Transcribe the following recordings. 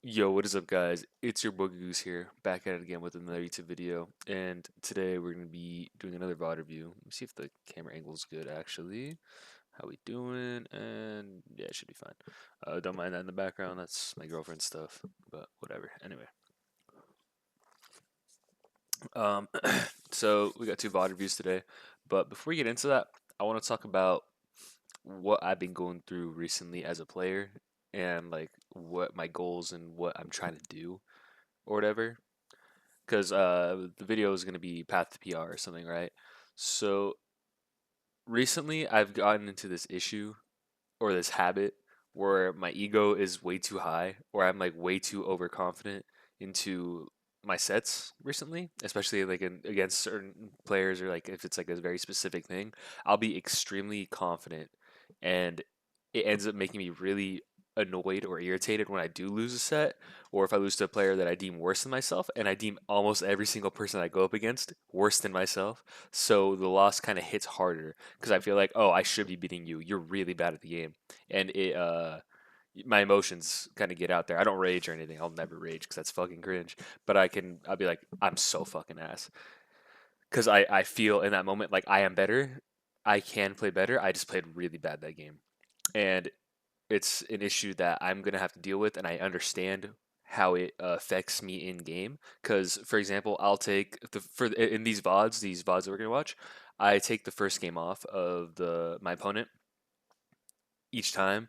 Yo, what is up, guys? It's your Boogie Goose here, back at it again with another YouTube video. And today we're gonna be doing another VOD review. Let me see if the camera angle is good, actually. How we doing? And yeah, it should be fine. Don't mind that in the background. That's my girlfriend's stuff, but whatever. Anyway, um, so we got two VOD reviews today. But before we get into that, I want to talk about what I've been going through recently as a player and like what my goals and what I'm trying to do or whatever. Because the video is going to be Path to PR or something, right? So recently, I've gotten into this issue or this habit where my ego is way too high, or I'm like way too overconfident into my sets recently, especially like against certain players or like if it's like a very specific thing, I'll be extremely confident, and it ends up making me really annoyed or irritated when I do lose a set, or if I lose to a player that I deem worse than myself, and I deem almost every single person I go up against worse than myself. So the loss kind of hits harder because I feel like, oh, I should be beating you. You're really bad at the game, and my emotions kind of get out there. I don't rage or anything. I'll never rage because that's fucking cringe. But I'll be like, I'm so fucking ass because I feel in that moment like I am better. I can play better. I just played really bad that game, and it's an issue that I'm gonna have to deal with, and I understand how it affects me in game. Because, for example, I'll take in these VODs that we're gonna watch, I take the first game off of the my opponent each time,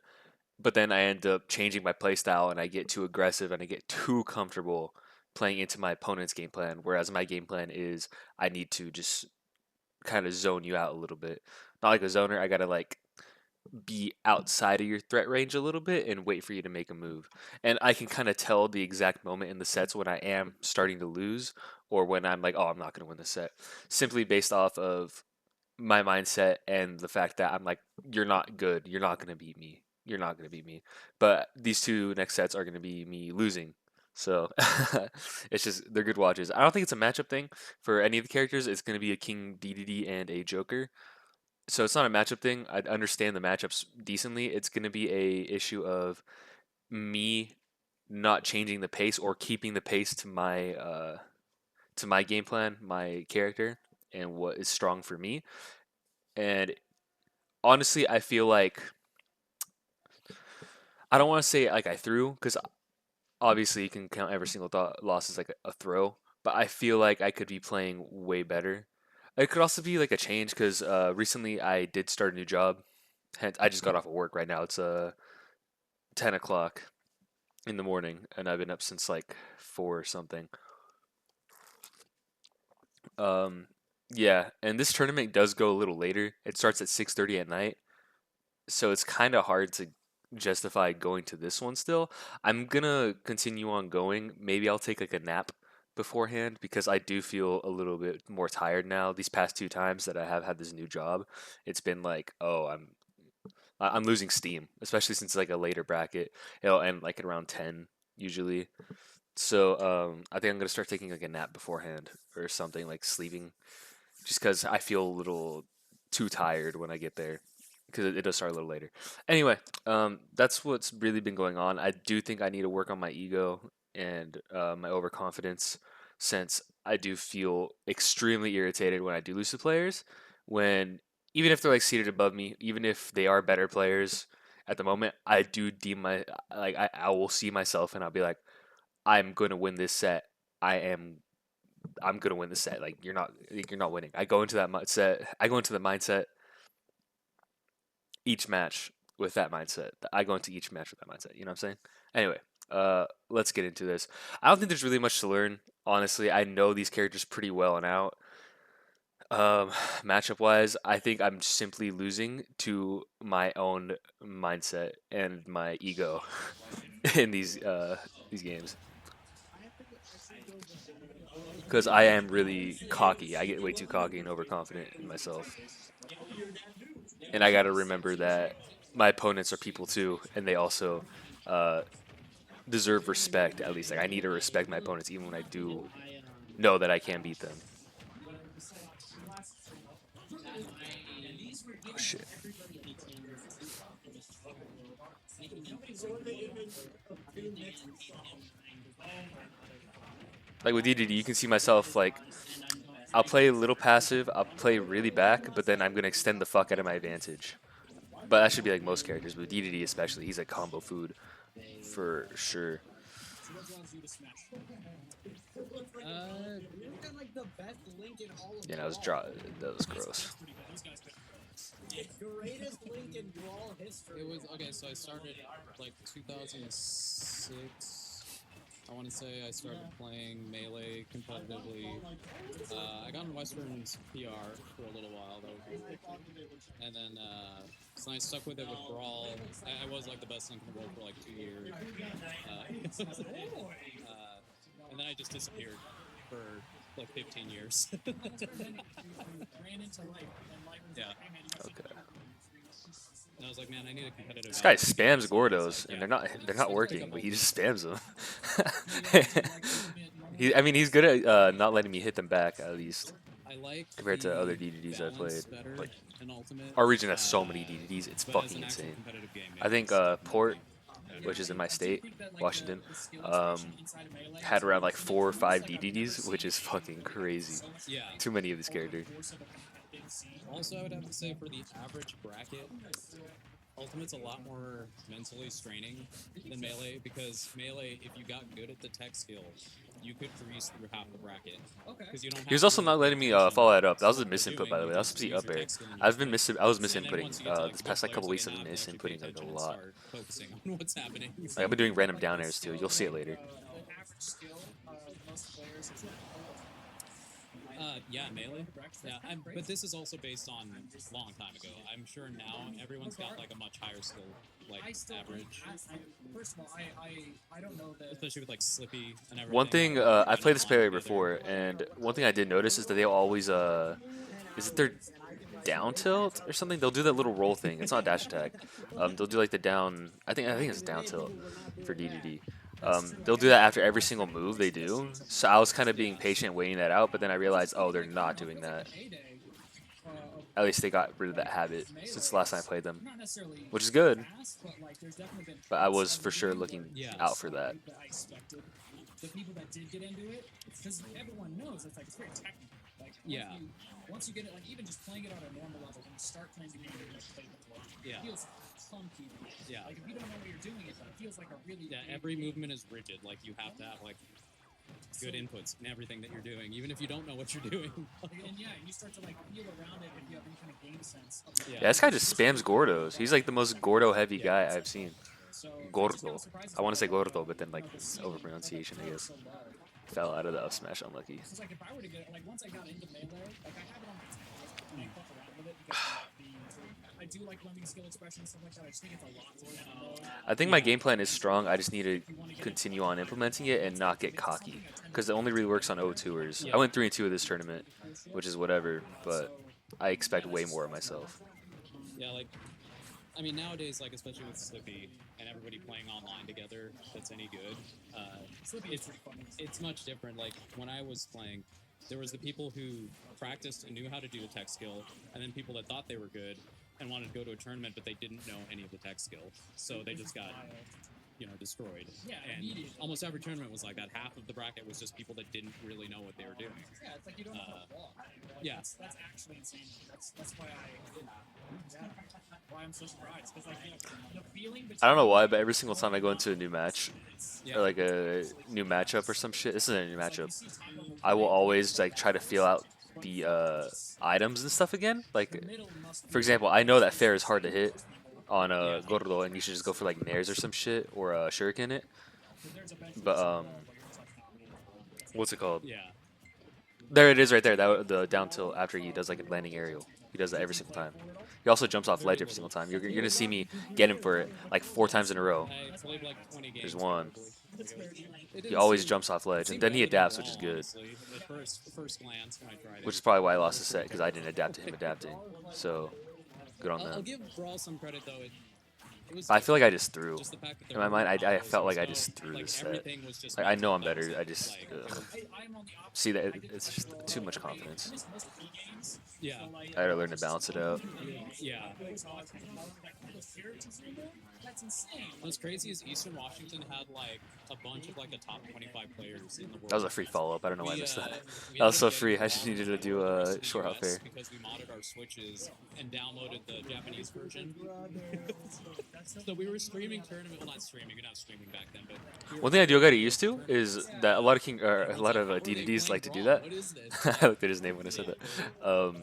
but then I end up changing my playstyle and I get too aggressive and I get too comfortable playing into my opponent's game plan. Whereas my game plan is I need to just kind of zone you out a little bit. Not like a zoner, I gotta like be outside of your threat range a little bit and wait for you to make a move. And I can kind of tell the exact moment in the sets when I am starting to lose or when I'm like, oh, I'm not going to win the set, simply based off of my mindset and the fact that I'm like, you're not good. You're not going to beat me. You're not going to beat me. But these two next sets are going to be me losing. So it's just, they're good watches. I don't think it's a matchup thing for any of the characters. It's going to be a King Dedede and a Joker, so it's not a matchup thing. I understand the matchups decently. It's going to be a issue of me not changing the pace or keeping the pace to my game plan, my character, and what is strong for me. And honestly, I feel like I don't want to say like I threw because obviously you can count every single loss as like a throw, but I feel like I could be playing way better. It could also be like a change because recently I did start a new job. Hence, I just got off of work right now. It's 10 o'clock in the morning, and I've been up since like 4 or something. Um, yeah, and this tournament does go a little later. It starts at 6:30 at night, so it's kind of hard to justify going to this one still. I'm gonna continue on going. Maybe I'll take like a nap beforehand because I do feel a little bit more tired now. These past two times that I have had this new job, it's been like, oh, I'm losing steam, especially since it's like a later bracket. It'll end like at around 10 usually. So I think I'm gonna start taking like a nap beforehand or something, like sleeping, just because I feel a little too tired when I get there, because it does start a little later. Anyway, that's what's really been going on. I do think I need to work on my ego and my overconfidence, since I do feel extremely irritated when I do lose to players. When even if they're like seated above me, even if they are better players at the moment, I do deem my like I will see myself and I'll be like, I'm gonna win this set. I am. I'm gonna win this set. Like you're not winning. I go into that mindset. I go into the mindset each match with that mindset. I go into each match with that mindset. You know what I'm saying? Anyway, let's get into this. I don't think there's really much to learn. Honestly, I know these characters pretty well and out. Matchup wise, I think I'm simply losing to my own mindset and my ego in these games. Because I am really cocky. I get way too cocky and overconfident in myself. And I got to remember that my opponents are people too, and they also uh, deserve respect. At least, like I need to respect my opponents, even when I do know that I can beat them. Oh shit! Like with DDD, you can see myself like I'll play a little passive, I'll play really back, but then I'm gonna extend the fuck out of my advantage. But that should be like most characters, but DDD especially, he's like combo food for sure. Yeah, that was that was gross. It was okay. So I started like 2006. I want to say I started playing Melee competitively. I got in Western's PR for a little while. That was really cool. And then so I stuck with it with Brawl. I was like the best link in the world for like 2 years. And then I just disappeared for like 15 years. Yeah. Okay. And I was like, man, I need a competitive. This guy outlet. spams Gordos, and they're not working, but he just spams them. I mean, he's good at not letting me hit them back at least I like compared to the other DDDs I played. balance better Like in Ultimate. our region has so many DDDs, it's But as fucking an actual insane. competitive game, I think Port, which is in my state, Washington, had around like 4 or 5 DDDs, which is fucking crazy. yeah. Too many of this character. Also, I would have to say for the average bracket, Ultimate's a lot more mentally straining than Melee because Melee, if you got good at the tech skill, you could breeze through half the bracket. Because you don't. He was also not letting me follow that up. That was a misinput, by the way. That was supposed to be up air. I was misinputting this past like couple weeks. I've been misinputting like a lot. Focusing on what's happening. Like, I've been doing random down airs too. You'll see it later. Yeah, Melee. Yeah, but this is also based on a long time ago. I'm sure now everyone's got like a much higher skill, like average. First of all, I don't know that. Especially with like Slippy and everything. One thing I've played this player before, and one thing I did notice is that they always is it their down tilt or something? They'll do that little roll thing. It's not dash attack. They'll do like the down. I think it's down tilt for DDD. They'll do that after every single move they do. So I was kind of being patient, waiting that out, but then I realized, oh, they're not doing that. At least they got rid of that habit since the last time I played them, which is good. But I was for sure looking out for that. The people that did get into it, because everyone knows it's like it's very technical. Like once you get it, like even just playing it on a normal level, when you start playing the game, you play before, it feels clunky. Yeah. Like if you don't know what you're doing, it feels like a really every movement is rigid. Like you have to have like good inputs in everything that you're doing, even if you don't know what you're doing. And you start to like feel around it if you have any kind of game sense. Yeah, this guy just spams Gordos. He's like the most Gordo heavy guy I've seen. Gordo. I want to say Gordo, but then like over pronunciation, I guess. Fell out of the up smash, unlucky. It's like if I were to get like once I got into Melee, like I have it on the and I fuck around with it because I do like learning skill expression and stuff like that. I just think it's a lot to learn. I think my game plan is strong. I just need to continue on implementing it and not get cocky, because it only really works on O2ers. I went 3-2 of this tournament, which is whatever, but I expect way more of myself. Yeah, like I mean nowadays, like especially with Slippy and everybody playing online together, that's any good. It's much different. Like when I was playing, there was the people who practiced and knew how to do the tech skill, and then people that thought they were good and wanted to go to a tournament, but they didn't know any of the tech skill, so they just got destroyed. Yeah, and almost every tournament was like that. Half of the bracket was just people that didn't really know what they were doing. Yeah, it's like you don't know how to walk. Like, yeah, that's actually insane. That's why why I'm so surprised, because like the feeling. I don't know why, but every single time I go into a new match, or like a new matchup or some shit, this isn't a new matchup, I will always like try to feel out the items and stuff again. Like, for example, I know that fair is hard to hit on Gordo, and you should just go for like nairs or some shit, or shuriken it. But what's it called? Yeah. There it is right there. That the down tilt after he does like a landing aerial. He does that every single time. He also jumps off ledge every single time. You're gonna see me get him for it like 4 times in a row. There's one. He always jumps off ledge, and then he adapts, which is good. Which is probably why I lost the set, because I didn't adapt to him adapting. So, good on I'll that. give Brawl some credit though. it was I feel like I different. just threw. Just the fact that In there my were no mind, I combos, felt there like was I no just threw like this set. everything was just Like I know mental. I'm That was better. I it. just Like I'm on the see opposite. that I did it's this just for too much I confidence. missed most of the games. yeah, So like I gotta learn to balance it out. yeah. so I was like, all those characters in there? That's insane. What's crazy is Eastern Washington had like a bunch of like the top 25 players in the That was world. a free follow up. I don't know why I We missed that. we That was ended up so getting free. a I just lot of needed to do followers a in the short hop US fair. because we modded our Switches and downloaded the Japanese version. So we were streaming tournament. Well, not streaming. You're not streaming back then, but we were One thing I do gotta playing get used to tournaments. is that a lot of King or a Everyone's lot like, of "How are they DDDs playing like to do Brawl? that. What is this?" I looked at his name when I said that. A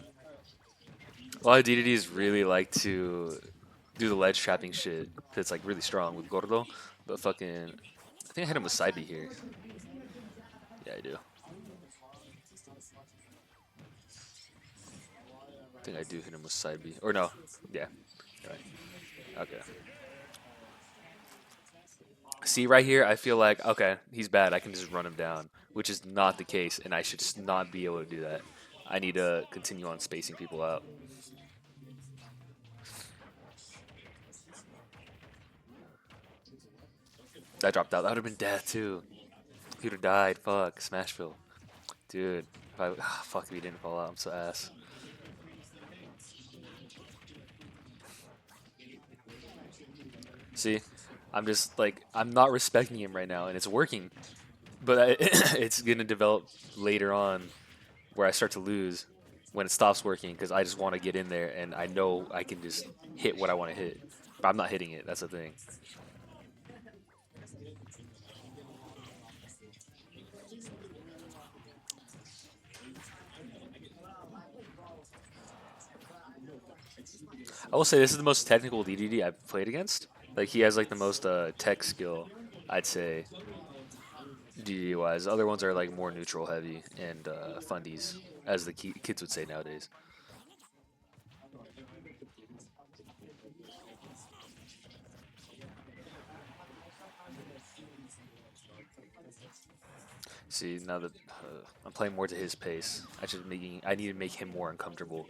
lot of DDDs really like to do the ledge trapping shit. 'Cause it's like really strong with Gordo. But fucking, I think I hit him with side B here. Yeah, I do. I think I do hit him with side B. Or no. Yeah. Right. Okay. See right here, I feel like, okay, he's bad. I can just run him down, which is not the case, and I should just not be able to do that. I need to continue on spacing people out. That dropped out. That would have been death, too. He would have died. Fuck. Smashville. Dude. If I, fuck if he didn't fall out. I'm so ass. See? I'm just, like, I'm not respecting him right now, and it's working. But it's going to develop later on where I start to lose when it stops working because I just want to get in there and I know I can just hit what I want to hit. But I'm not hitting it. That's the thing. I will say this is the most technical DDD I've played against. Like he has like the most tech skill, I'd say, DDD wise. Other ones are like more neutral heavy and fundies, as the kids would say nowadays. See now that I'm playing more to his pace, I need to make him more uncomfortable.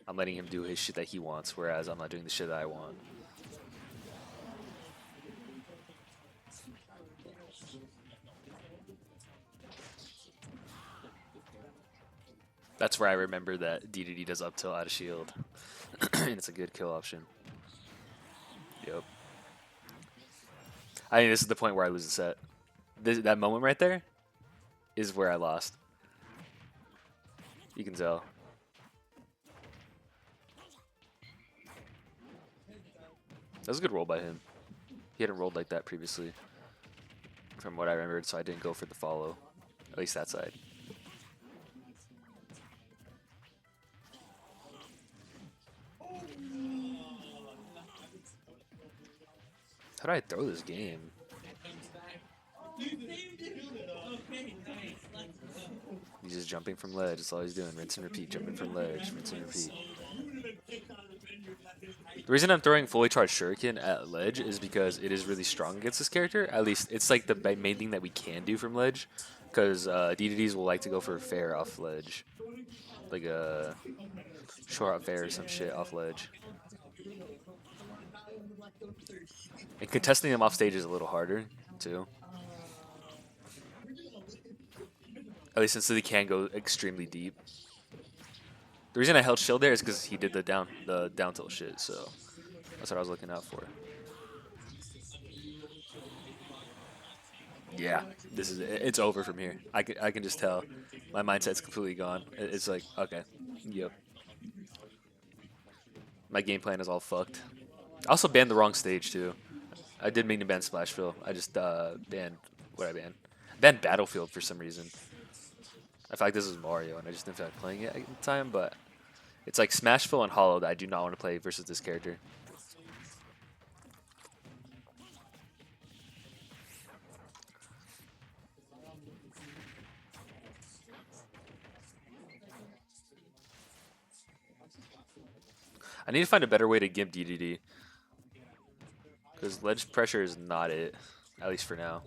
I'm letting him do his shit that he wants, whereas I'm not doing the shit that I want. That's where I remember that DDD does up tilt out of shield, and it's a good kill option. Yep. I mean, this is the point where I lose the set. That moment right there is where I lost. You can tell. That was a good roll by him. He hadn't rolled like that previously, from what I remembered, so I didn't go for the follow. At least that side. How do I throw this game? He's just jumping from ledge. That's all he's doing. Rinse and repeat. Jumping from ledge. Rinse and repeat. The reason I'm throwing fully charged shuriken at ledge is because it is really strong against this character. At least it's like the main thing that we can do from ledge. Because DDDs will like to go for fair off ledge. Like a short up fair or some shit off ledge. And contesting them off stage is a little harder, too. At least since he can go extremely deep. The reason I held shield there is because he did the down tilt shit, so that's what I was looking out for. Yeah, it's over from here. I can just tell. My mindset's completely gone. It's like, okay, yep. My game plan is all fucked. I also banned the wrong stage too. I did mean to ban Splashville. I just banned what I banned. Banned Battlefield for some reason. I feel like this is Mario, and I just didn't feel like playing it at the time. But it's like Smashville and Hollow that I do not want to play versus this character. I need to find a better way to gimp DDD. Because ledge pressure is not it. At least for now.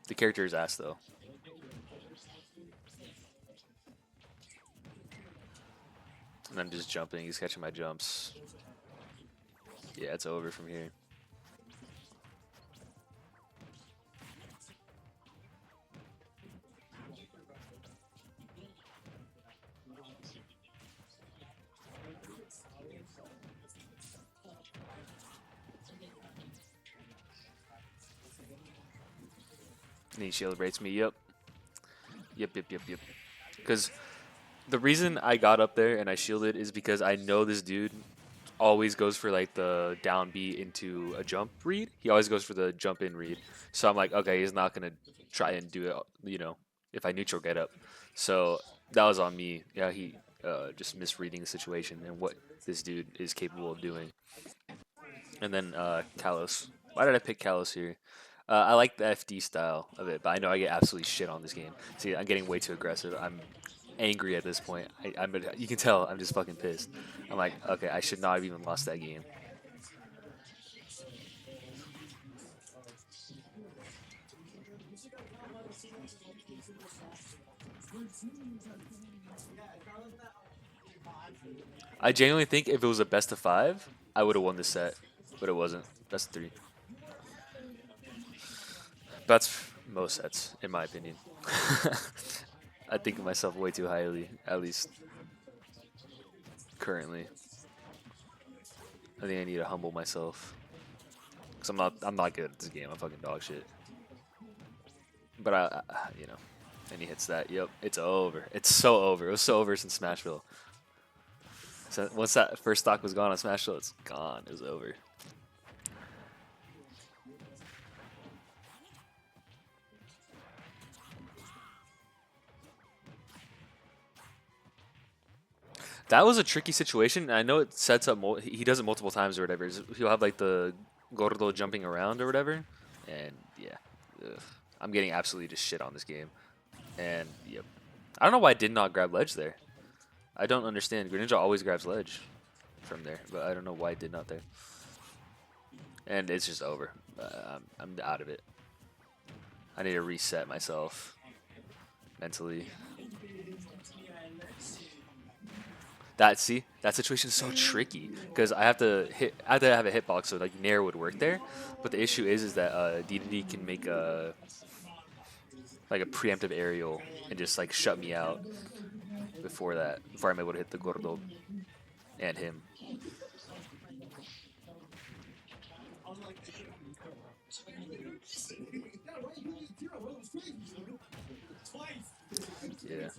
The character is ass though. And I'm just jumping. He's catching my jumps. Yeah, it's over from here. And he shield breaks me. Yep. Yep, yep, yep, yep. Because the reason I got up there and I shielded is because I know this dude always goes for like the down B into a jump read. He always goes for the jump in read. So I'm like, okay, he's not gonna try and do it, if I neutral get up. So that was on me. Yeah, he just misreading the situation and what this dude is capable of doing. And then Kalos. Why did I pick Kalos here? I like the FD style of it, but I know I get absolutely shit on this game. See, I'm getting way too aggressive. I'm angry at this point. You can tell I'm just fucking pissed. I'm like, okay, I should not have even lost that game. I genuinely think if it was a best of five, I would have won this set, but it wasn't. Best of three. That's most sets, in my opinion. I think of myself way too highly, at least currently. I think I need to humble myself. Cause I'm not good at this game. I'm fucking dog shit. But and he hits that. Yep, it's over. It's so over. It was so over since Smashville. So once that first stock was gone on Smashville, it's gone. It was over. That was a tricky situation. I know it sets up. He does it multiple times or whatever. He'll have like the Gordo jumping around or whatever, and yeah, ugh. I'm getting absolutely just shit on this game. And yep, I don't know why I did not grab ledge there. I don't understand. Greninja always grabs ledge from there, but I don't know why I did not there. And it's just over. I'm out of it. I need to reset myself mentally. That situation is so tricky because I have to have a hitbox so like Nair would work there, but the issue is that Dedede can make a preemptive aerial and just like shut me out before I'm able to hit the Gordo and him. Yeah.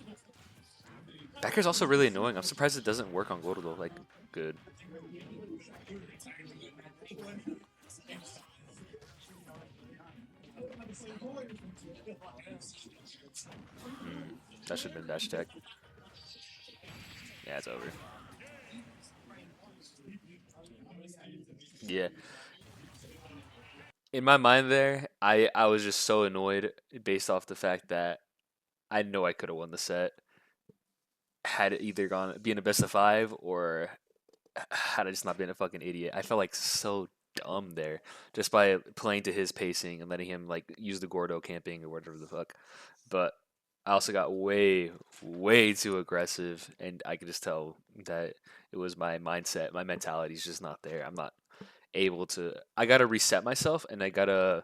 Backer's also really annoying. I'm surprised it doesn't work on Gordo like good. That should have been dash tech. Yeah, it's over. Yeah. In my mind there, I was just so annoyed based off the fact that I know I could have won the set had it either gone being a best of five or had I just not been a fucking idiot. I felt like so dumb there just by playing to his pacing and letting him like use the Gordo camping or whatever the fuck. But I also got way, way too aggressive, and I could just tell that it was my mindset. My mentality is just not there. I'm not able to. I gotta reset myself, and I gotta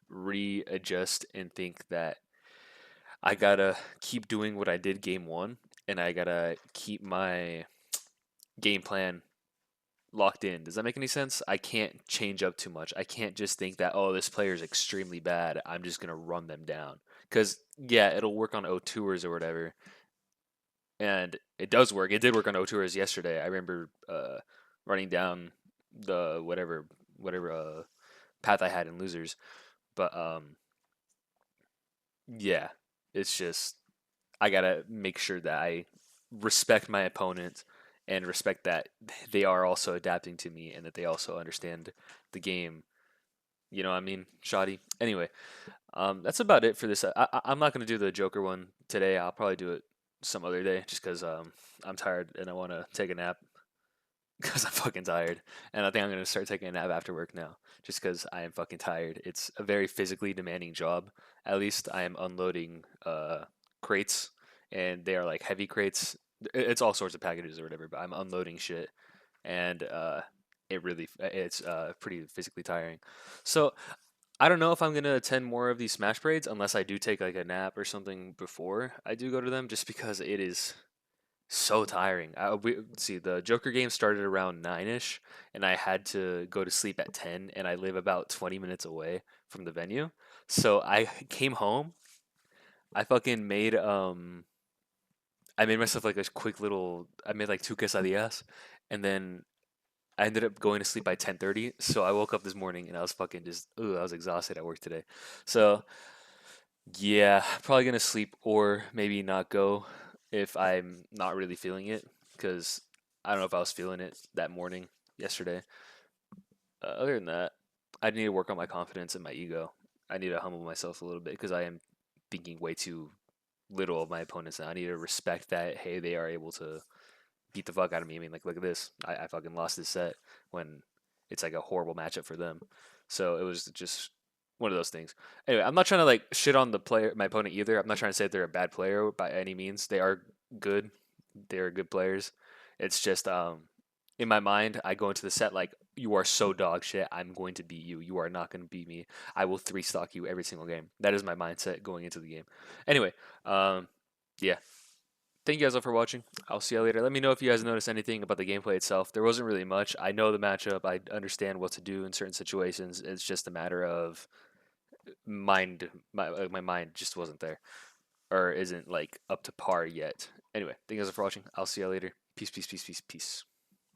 readjust and think that I gotta keep doing what I did game one, and I gotta keep my game plan locked in. Does that make any sense? I can't change up too much. I can't just think that, oh, this player is extremely bad. I'm just gonna run them down. Because yeah, it'll work on O2ers or whatever, and it does work. It did work on O2ers yesterday. I remember running down the whatever path I had in losers. But yeah, it's just I gotta make sure that I respect my opponent and respect that they are also adapting to me and that they also understand the game. You know what I mean, shoddy. Anyway, that's about it for this. I'm not gonna do the Joker one today. I'll probably do it some other day, just because I'm tired and I want to take a nap because I'm fucking tired. And I think I'm gonna start taking a nap after work now, just because I am fucking tired. It's a very physically demanding job. At least I am unloading crates, and they are like heavy crates. It's all sorts of packages or whatever, but I'm unloading shit, and it's pretty physically tiring. So I don't know if I'm gonna attend more of these Smash Parades unless I do take like a nap or something before I do go to them, just because it is so tiring. See, the Joker game started around 9ish, and I had to go to sleep at 10, and I live about 20 minutes away from the venue. So I came home. I fucking made I made myself like a quick little. I made like two quesadillas, and then I ended up going to sleep by 10:30. So I woke up this morning and I was fucking just. Ooh, I was exhausted at work today. So yeah, probably gonna sleep or maybe not go if I'm not really feeling it, because I don't know if I was feeling it that morning yesterday. Other than that, I need to work on my confidence and my ego. I need to humble myself a little bit because I am thinking way too little of my opponents now. I need to respect that, hey, they are able to beat the fuck out of me. I mean, like, look at this. I fucking lost this set when it's like a horrible matchup for them. So it was just one of those things. Anyway, I'm not trying to like shit on the player, my opponent either. I'm not trying to say they're a bad player by any means. They are good. They are good players. It's just in my mind, I go into the set like, you are so dog shit. I'm going to beat you. You are not going to beat me. I will three stock you every single game. That is my mindset going into the game. Anyway, yeah, thank you guys all for watching. I'll see you later. Let me know if you guys noticed anything about the gameplay itself. There wasn't really much. I know the matchup. I understand what to do in certain situations. It's just a matter of mind. My mind just wasn't there, or isn't like up to par yet. Anyway, thank you guys all for watching. I'll see you later. Peace, peace, peace, peace, peace.